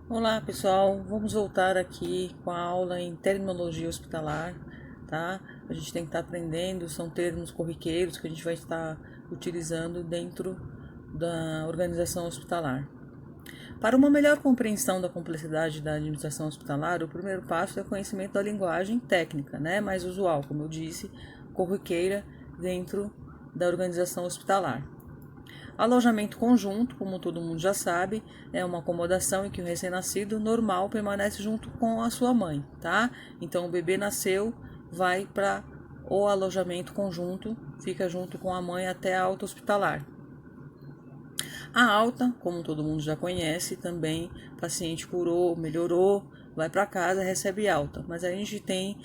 Olá pessoal, vamos voltar aqui com a aula em terminologia hospitalar, tá? A gente tem que estar aprendendo, são termos corriqueiros que a gente vai estar utilizando dentro da organização hospitalar. Para uma melhor compreensão da complexidade da administração hospitalar, o primeiro passo é o conhecimento da linguagem técnica, né? Mais usual, como eu disse, corriqueira dentro da organização hospitalar. Alojamento conjunto, como todo mundo já sabe, é uma acomodação em que o recém-nascido normal permanece junto com a sua mãe, tá? Então o bebê nasceu, vai para o alojamento conjunto, fica junto com a mãe até a alta hospitalar. A alta, como todo mundo já conhece, também paciente curou, melhorou, vai para casa, recebe alta. Mas a gente tem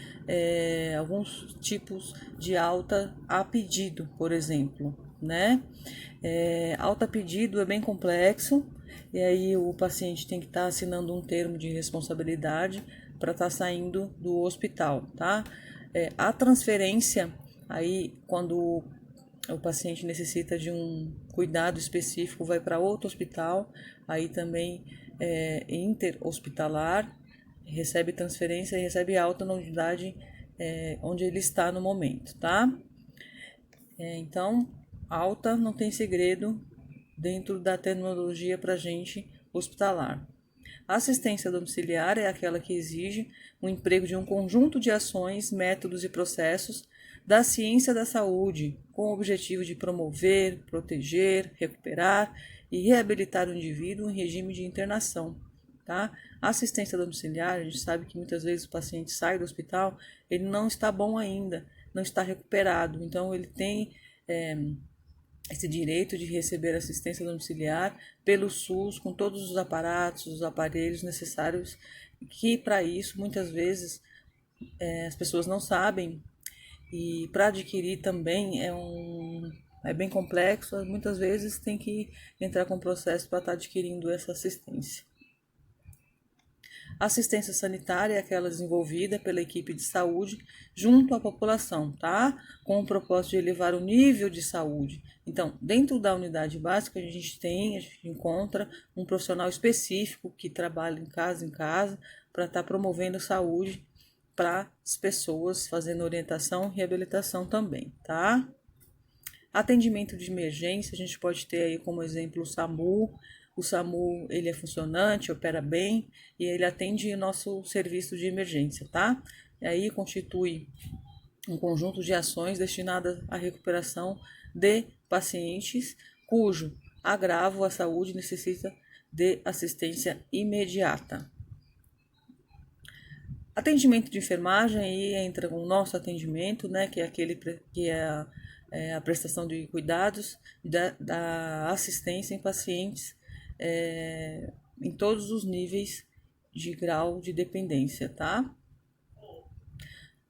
alguns tipos de alta a pedido, por exemplo, né? Alta a pedido é bem complexo, e aí o paciente tem que estar assinando um termo de responsabilidade para estar saindo do hospital, tá? A transferência, aí quando o paciente necessita de um cuidado específico, vai para outro hospital, aí também interhospitalar, recebe transferência e recebe alta na unidade onde ele está no momento, tá? Então, alta não tem segredo dentro da terminologia para gente hospitalar. A assistência domiciliar é aquela que exige o emprego de um conjunto de ações, métodos e processos da ciência da saúde, com o objetivo de promover, proteger, recuperar e reabilitar o indivíduo em regime de internação. Tá? A assistência domiciliar, a gente sabe que muitas vezes o paciente sai do hospital, ele não está bom ainda, não está recuperado, então ele tem esse direito de receber assistência domiciliar pelo SUS, com todos os aparatos, os aparelhos necessários, que para isso muitas vezes as pessoas não sabem, e para adquirir também é bem complexo, muitas vezes tem que entrar com processo para estar adquirindo essa assistência. A assistência sanitária é aquela desenvolvida pela equipe de saúde junto à população, tá? Com o propósito de elevar o nível de saúde. Então, dentro da unidade básica, a gente encontra um profissional específico que trabalha em casa, para estar promovendo saúde para as pessoas, fazendo orientação e reabilitação também, tá? Atendimento de emergência, a gente pode ter aí como exemplo o SAMU. O SAMU, ele é funcionante, opera bem e ele atende o nosso serviço de emergência, tá? E aí constitui um conjunto de ações destinadas à recuperação de pacientes cujo agravo à saúde necessita de assistência imediata. Atendimento de enfermagem, aí entra o nosso atendimento, né, que é aquele que é a prestação de cuidados, da assistência em pacientes em todos os níveis de grau de dependência, tá?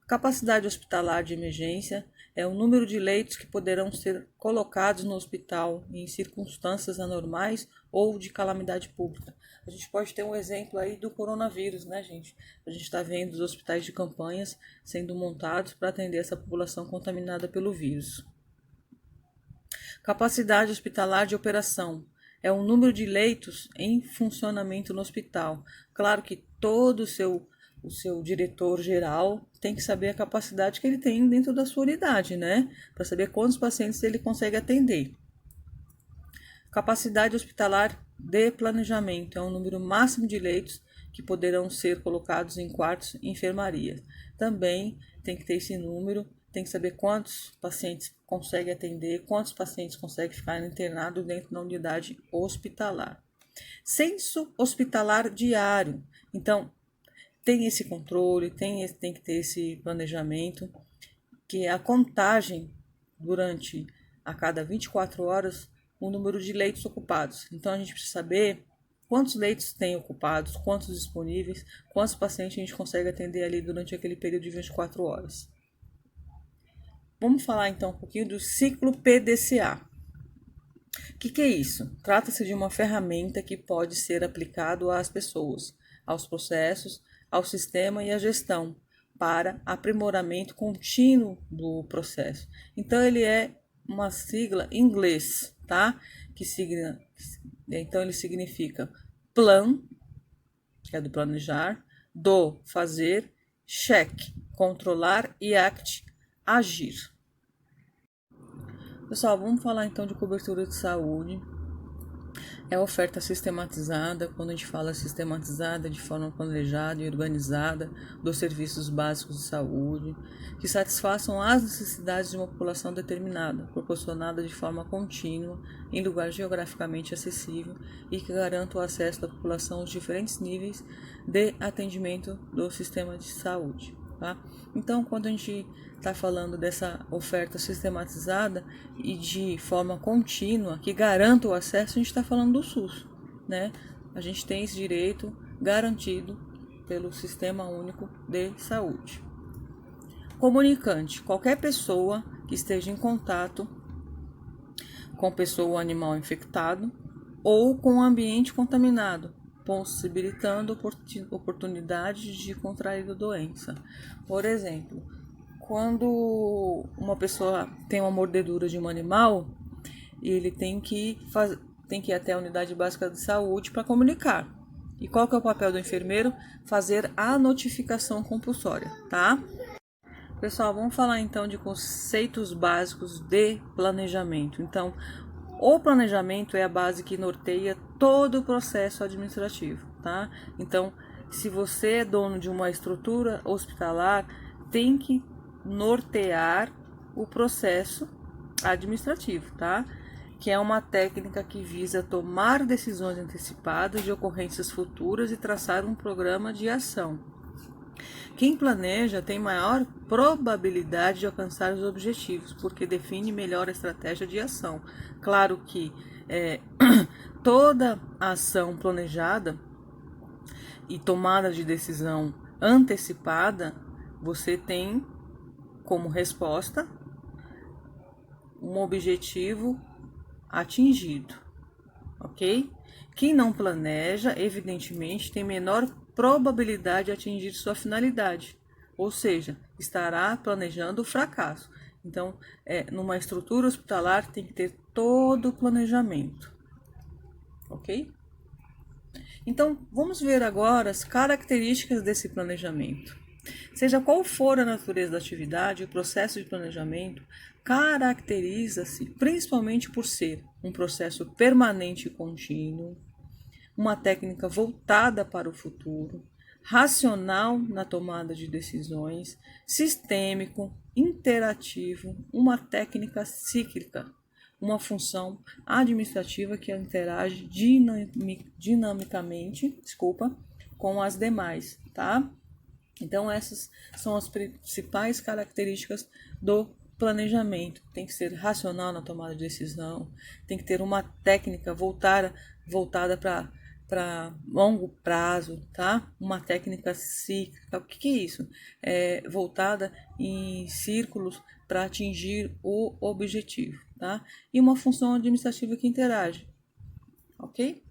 Capacidade hospitalar de emergência é o número de leitos que poderão ser colocados no hospital em circunstâncias anormais ou de calamidade pública. A gente pode ter um exemplo aí do coronavírus, né, gente? A gente está vendo os hospitais de campanhas sendo montados para atender essa população contaminada pelo vírus. Capacidade hospitalar de operação é o número de leitos em funcionamento no hospital. Claro que todo o seu diretor geral tem que saber a capacidade que ele tem dentro da sua unidade, né? Para saber quantos pacientes ele consegue atender. Capacidade hospitalar de planejamento é o número máximo de leitos que poderão ser colocados em quartos e enfermarias. Também tem que ter esse número, tem que saber quantos pacientes consegue atender, quantos pacientes consegue ficar internado dentro da unidade hospitalar. Censo hospitalar diário. Então, tem esse controle, tem que ter esse planejamento, que é a contagem durante a cada 24 horas o número de leitos ocupados. Então a gente precisa saber quantos leitos tem ocupados, quantos disponíveis, quantos pacientes a gente consegue atender ali durante aquele período de 24 horas. Vamos falar então um pouquinho do ciclo PDCA. O que é isso? Trata-se de uma ferramenta que pode ser aplicado às pessoas, aos processos, ao sistema e à gestão, para aprimoramento contínuo do processo. Então, ele é uma sigla em inglês, tá? Então, ele significa Plan, que é do planejar, do fazer, check, controlar e act, agir. Pessoal, vamos falar então de cobertura de saúde. É oferta sistematizada, quando a gente fala sistematizada, de forma planejada e organizada, dos serviços básicos de saúde, que satisfaçam as necessidades de uma população determinada, proporcionada de forma contínua, em lugar geograficamente acessível e que garanta o acesso da população aos diferentes níveis de atendimento do sistema de saúde. Tá? Então, quando a gente está falando dessa oferta sistematizada e de forma contínua, que garanta o acesso, a gente está falando do SUS, né? A gente tem esse direito garantido pelo Sistema Único de Saúde. Comunicante: qualquer pessoa que esteja em contato com pessoa ou animal infectado ou com ambiente contaminado, possibilitando oportunidade de contrair a doença. Por exemplo, quando uma pessoa tem uma mordedura de um animal, ele tem que ir até a unidade básica de saúde para comunicar. E qual que é o papel do enfermeiro? Fazer a notificação compulsória, tá? Pessoal, vamos falar então de conceitos básicos de planejamento. Então, o planejamento é a base que norteia todo o processo administrativo, tá? Então, se você é dono de uma estrutura hospitalar, tem que nortear o processo administrativo, tá? Que é uma técnica que visa tomar decisões antecipadas de ocorrências futuras e traçar um programa de ação. Quem planeja tem maior probabilidade de alcançar os objetivos, porque define melhor a estratégia de ação. Claro que toda ação planejada e tomada de decisão antecipada, você tem como resposta um objetivo atingido, ok? Quem não planeja, evidentemente, tem menor probabilidade de atingir sua finalidade, ou seja, estará planejando o fracasso. Então, numa estrutura hospitalar tem que ter todo o planejamento, ok? Então, vamos ver agora as características desse planejamento. Seja qual for a natureza da atividade, o processo de planejamento caracteriza-se principalmente por ser um processo permanente e contínuo, uma técnica voltada para o futuro, racional na tomada de decisões, sistêmico, interativo, uma técnica cíclica, uma função administrativa que interage dinamicamente, com as demais, tá? Então essas são as principais características do planejamento. Tem que ser racional na tomada de decisão, tem que ter uma técnica voltada para longo prazo, tá? Uma técnica cíclica. O que é isso? É voltada em círculos para atingir o objetivo, tá? E uma função administrativa que interage, ok?